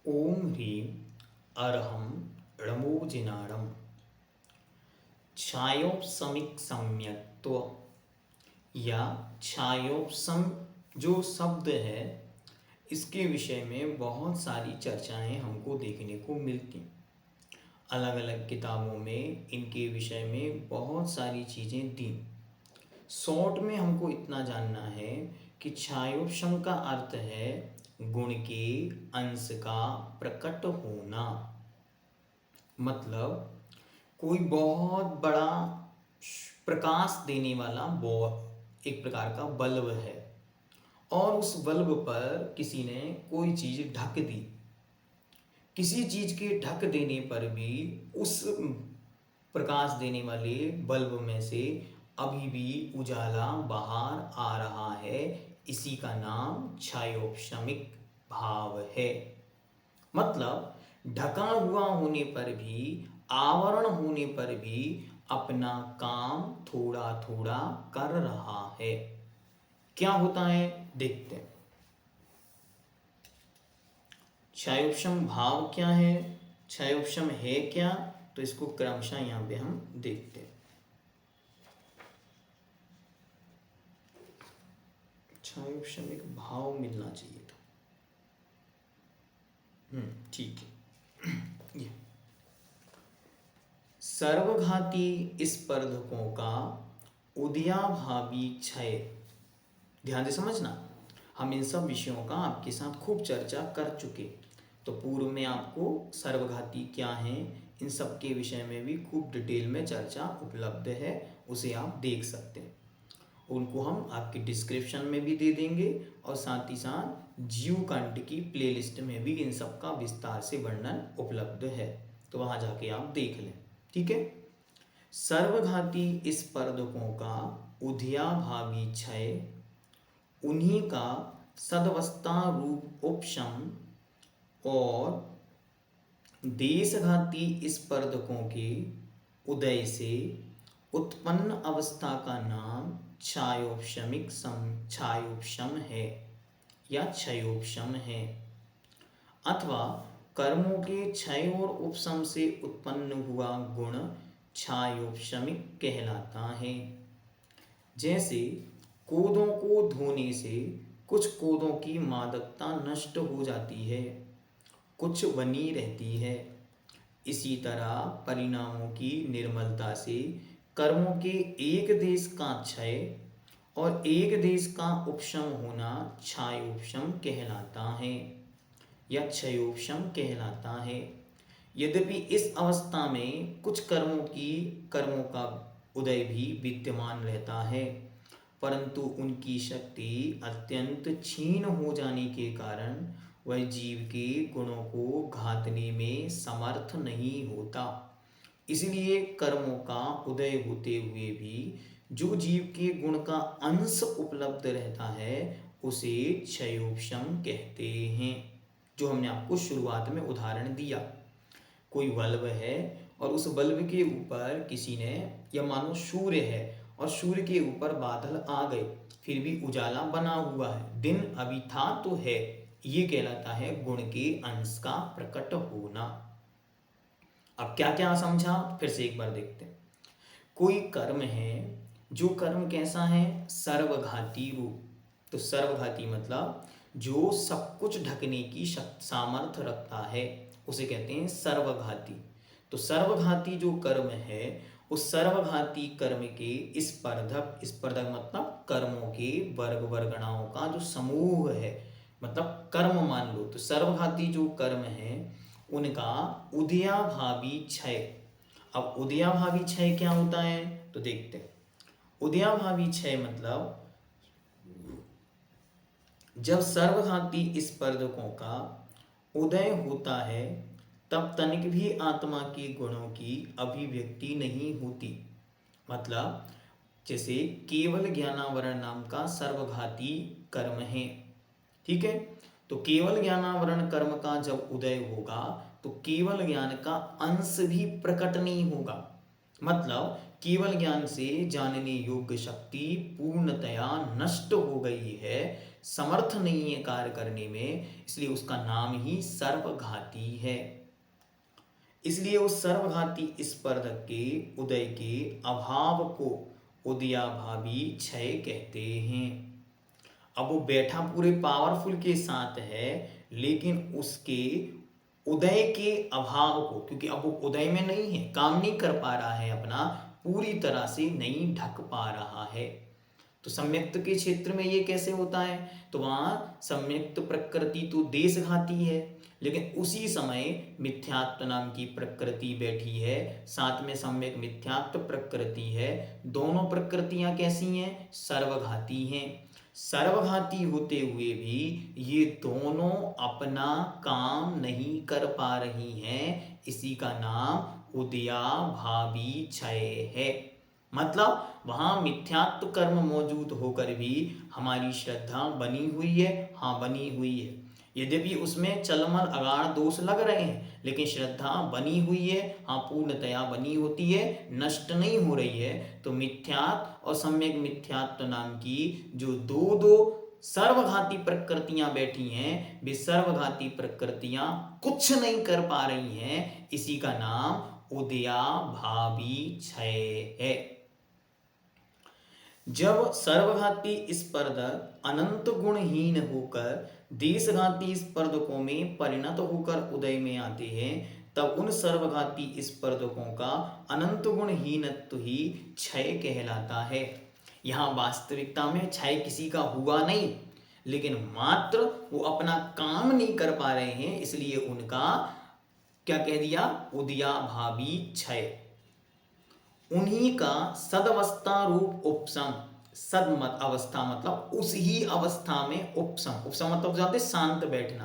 ओम ह्रीं अरहं णमोजिनाणं छायोपशमिक सम्यक्त्व या छायोपशम जो शब्द है इसके विषय में बहुत सारी चर्चाएं हमको देखने को मिलती। अलग अलग किताबों में इनके विषय में बहुत सारी चीज़ें दी। शॉर्ट में हमको इतना जानना है कि छायोपशम का अर्थ है गुण के अंश का प्रकट होना। मतलब कोई बहुत बड़ा प्रकाश देने वाला एक प्रकार का बल्ब है और उस बल्ब पर किसी ने कोई चीज़ ढक दी। किसी चीज़ के ढक देने पर भी उस प्रकाश देने वाले बल्ब में से अभी भी उजाला बाहर आ रहा है। इसी का नाम छायोपशमिक भाव है। मतलब ढका हुआ होने पर भी, आवरण होने पर भी अपना काम थोड़ा थोड़ा कर रहा है। क्या होता है देखते हैं। छायोपशम भाव क्या है, छायोपशम है क्या, तो इसको क्रमशः यहां पे हम देखते हैं। छायोपशम एक भाव मिलना चाहिए था। ठीक है। ये सर्वघाती स्पर्धकों का उदयाभावी क्षय। ध्यान से समझना, हम इन सब विषयों का आपके साथ खूब चर्चा कर चुके। तो पूर्व में आपको सर्वघाती क्या हैं इन सब के विषय में भी खूब डिटेल में चर्चा उपलब्ध है, उसे आप देख सकते हैं। उनको हम आपकी डिस्क्रिप्शन में भी दे देंगे और साथ ही साथ जीवकांड की प्लेलिस्ट में भी इन सब का विस्तार से वर्णन उपलब्ध है, तो वहां जाके आप देख लें। ठीक है। सर्वघाती स्पर्धकों का उदयाभावी क्षय, उन्हीं का सदवस्था रूप उपशम और देशघाती स्पर्धकों के उदय से उत्पन्न अवस्था का नाम छायोपशम है या क्षयोपशम है, अथवा कर्मों के क्षय और उपशम से उत्पन्न हुआ गुण छायोपशमिक कहलाता है। जैसे कोदों को धोने से कुछ कोदों की मादकता नष्ट हो जाती है, कुछ बनी रहती है। इसी तरह परिणामों की निर्मलता से कर्मों के एक देश का क्षय और एक देश का उपशम होना क्षयोपशम कहलाता है या क्षयोपशम कहलाता है। यद्यपि इस अवस्था में कुछ कर्मों का उदय भी विद्यमान रहता है, परंतु उनकी शक्ति अत्यंत क्षीण हो जाने के कारण वह जीव के गुणों को घातने में समर्थ नहीं होता। इसलिए कर्मों का उदय होते हुए भी जो जीव के गुण का अंश उपलब्ध रहता है उसे क्षयोपशम कहते हैं। जो हमने आपको शुरुआत में उदाहरण दिया, कोई बल्ब है और उस बल्ब के ऊपर किसी ने, या मानो सूर्य है और सूर्य के ऊपर बादल आ गए, फिर भी उजाला बना हुआ है, दिन अभी था तो है, ये कहलाता है गुण के अंश का प्रकट होना। अब क्या क्या समझा फिर से एक बार देखते हैं। कोई कर्म है, जो कर्म कैसा है, सर्वघाती रूप। तो सर्वघाती मतलब जो सब कुछ ढकने की सामर्थ्य रखता है, उसे कहते हैं सर्वघाती। तो सर्वघाती जो कर्म है, उस सर्वघाती कर्म के स्पर्धक मतलब कर्मों के वर्ग वर्गणाओं का जो समूह है, मतलब कर्म मान लो, तो सर्वघाती जो कर्म है उनका उदयाभावी क्षय। अब उदयाभावी क्षय क्या होता है तो देखते हैं। उदयाभावी क्षय मतलब जब सर्वघाती स्पर्धकों का उदय होता है तब तनिक भी आत्मा के गुणों की अभिव्यक्ति नहीं होती। मतलब जैसे केवल ज्ञानावरण नाम का सर्वघाती कर्म है, ठीक है। तो केवल ज्ञानावरण कर्म का जब उदय होगा तो केवल ज्ञान का अंश भी प्रकट नहीं होगा। मतलब केवल ज्ञान से जानने योग्य शक्ति पूर्णतया नष्ट हो गई है, समर्थ नहीं है कार्य करने में, इसलिए उसका नाम ही सर्वघाती है। इसलिए उस सर्वघाती स्पर्धक के उदय के अभाव को उदयाभावी क्षय कहते हैं। अब वो बैठा पूरे पावरफुल के साथ है, लेकिन उसके उदय के अभाव को, क्योंकि अब वो उदय में नहीं है, काम नहीं कर पा रहा है, अपना पूरी तरह से नहीं ढक पा रहा है। तो सम्यक्त के क्षेत्र में ये कैसे होता है, तो वहां सम्यक्त प्रकृति तो देशघाती है, लेकिन उसी समय मिथ्यात्व नाम की प्रकृति बैठी है, साथ में सम्यक मिथ्यात्व प्रकृति है। दोनों प्रकृतियां कैसी हैं, सर्वघाती हैं। सर्वघाती होते हुए भी ये दोनों अपना काम नहीं कर पा रही हैं, इसी का नाम उदयाभावी क्षय है। मतलब वहां मिथ्यात्व कर्म मौजूद होकर भी हमारी श्रद्धा बनी हुई है, हाँ बनी हुई है। यद्यपि उसमें चलमल अगाढ़ दोष लग रहे हैं, लेकिन श्रद्धा बनी हुई है, हाँ पूर्णतया बनी होती है, नष्ट नहीं हो रही है। तो मिथ्यात्व और सम्यक मिथ्यात्व नाम की जो दो दो सर्वघाती प्रकृतियां बैठी हैं, वे सर्वघाती प्रकृतियां कुछ नहीं कर पा रही हैं, इसी का नाम उदयाभावी क्षय है। जब सर्वघाती स्पर्धक अनंत गुणहीन होकर देशघाती स्पर्धकों में परिणत होकर उदय में आते हैं, तब उन सर्वघाती स्पर्धकों का अनंत गुणहीनत्व ही क्षय कहलाता है। यहाँ वास्तविकता में क्षय किसी का हुआ नहीं, लेकिन मात्र वो अपना काम नहीं कर पा रहे हैं, इसलिए उनका क्या कह दिया, उदयाभावी क्षय। उन्हीं का सदवस्था रूप उपशम, सदमत अवस्था मतलब उस ही अवस्था में उपशम, उपशम मतलब जानते शांत बैठना,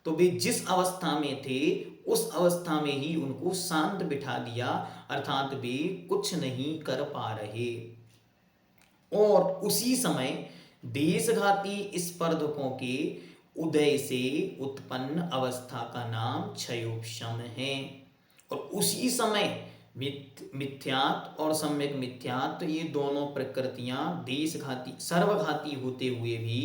तो वे जिस अवस्था में थे उस अवस्था में ही उनको शांत बिठा दिया, अर्थात वे कुछ नहीं कर पा रहे। और उसी समय देशघाती स्पर्धकों के उदय से उत्पन्न अवस्था का क्षयोपम क्षयोपशम है। और उसी समय मिथ्यात और सम्यक मिथ्यात ये दोनों प्रकृतियां देशघाती सर्वघाती होते हुए भी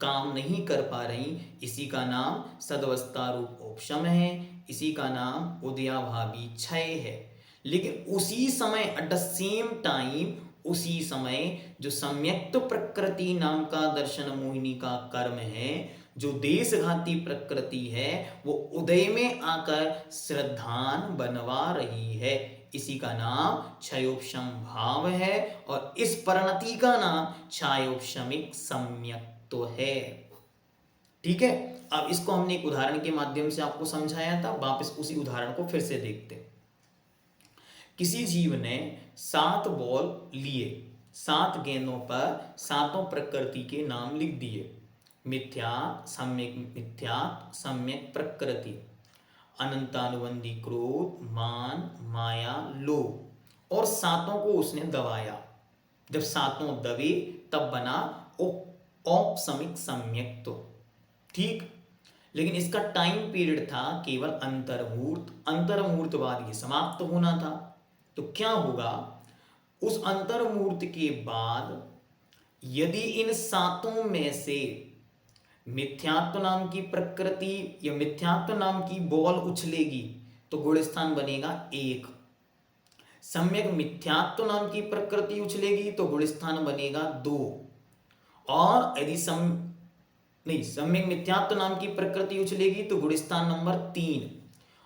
काम नहीं कर पा रही, इसी का नाम सदवस्था रूप उपशम है, इसी का नाम उदयाभावी क्षय है। लेकिन उसी समय एट द सेम टाइम, उसी समय जो सम्यक्त प्रकृति नाम का दर्शन मोहिनी का कर्म है, जो देशघाती प्रकृति है, वो उदय में आकर श्रद्धान बनवा रही है, इसी का नाम क्षयोपशम भाव है। और इस परिणति का नाम क्षयोपशमिक सम्यक्त्व है। ठीक है, अब इसको हमने एक उदाहरण के माध्यम से आपको समझाया था, वापस उसी उदाहरण को फिर से देखते हैं। किसी जीव ने 7 बॉल लिए, 7 गेंदों पर सातों प्रकृति के नाम लिख दिए, मिथ्या, सम्यक प्रकृति, अनंतानुबंधी क्रोध, मान, माया, लोभ, और सातों को उसने दबाया। जब सातों दबे तब बना औपसमिक सम्यक्त्व। ठीक, लेकिन इसका टाइम पीरियड था केवल अंतर्मुहूर्त, अंतर्मुहूर्त बाद ये समाप्त होना था। तो क्या होगा, उस अंतर्मुहूर्त के बाद यदि इन सातों में से मिथ्यात्व नाम की प्रकृति या मिथ्यात्व नाम की बॉल उछलेगी तो गुण स्थान बनेगा 1। सम्यक मिथ्यात्व नाम की प्रकृति उछलेगी तो गुण स्थान बनेगा 2। और यदि सम्यक मिथ्यात्व नाम की प्रकृति उछलेगी तो गुण स्थान नंबर 3।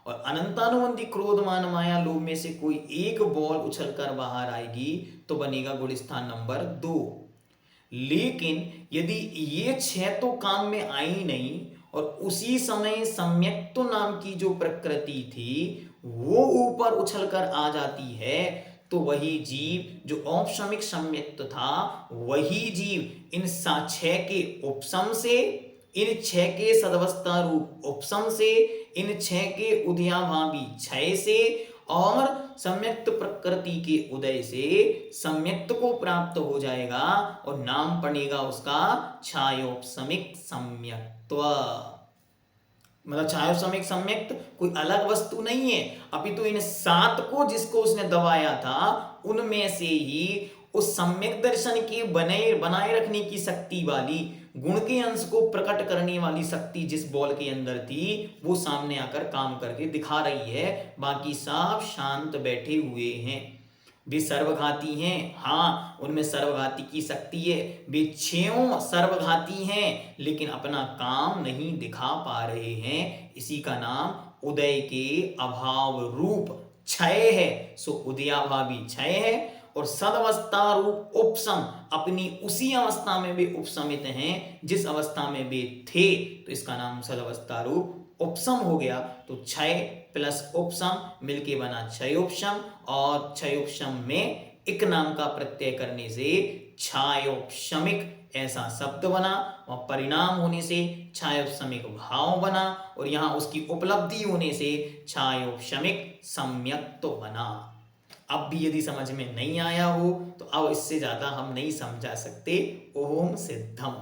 और अनंतानुबंधी क्रोध, मान, माया, लोभ में से कोई एक बॉल उछलकर बाहर आएगी तो बनेगा गुण स्थान नंबर 2। लेकिन यदि ये 6 तो काम में आई नहीं और उसी समय सम्यक्त्व नाम की जो प्रकृति थी वो ऊपर उछलकर आ जाती है, तो वही जीव जो औपशमिक सम्यक्त्व था, वही जीव इन 6 के उपशम से, इन 6 के सदवस्था रूप उपशम से, इन 6 के उदयाभावी क्षय से और सम्यक्त प्रकृति के उदय से सम्यक्त को प्राप्त हो जाएगा और नाम पड़ेगा उसका क्षयोपशमिक सम्यक्त्व। मतलब क्षयोपशमिक सम्यक्त कोई अलग वस्तु नहीं है, अपितु इन 7 को जिसको उसने दबाया था उनमें से ही उस सम्यक दर्शन के बनाए रखने की शक्ति वाली, गुण के अंश को प्रकट करने वाली शक्ति जिस बॉल के अंदर थी वो सामने आकर काम करके दिखा रही है। बाकी सब शांत बैठे हुए हैं। वे सर्वघाती हैं, हाँ उनमें सर्वघाती की शक्ति है। वे छयों सर्वघाती हैं लेकिन अपना काम नहीं दिखा पा रहे हैं। इसी का नाम उदय के अभाव रूप क्षय है। सो उदयाभावी क्षय है और सदवस्था रूप उपशम, अपनी उसी अवस्था में वे उपशमित हैं जिस अवस्था में वे थे, तो इसका नाम सदवस्था रूप उपशम हो गया। तो क्षय प्लस उपशम मिलके बना क्षयोपशम, और क्षयोपशम में इक नाम का प्रत्यय करने से क्षयोपशमिक ऐसा शब्द बना, और परिणाम होने से क्षयोपशमिक भाव बना, और यहां उसकी उपलब्धि होने से क्षयोपशमिक सम्यक्त्व बना। अब भी यदि समझ में नहीं आया हो तो अब इससे ज्यादा हम नहीं समझा सकते। ओम सिद्धम।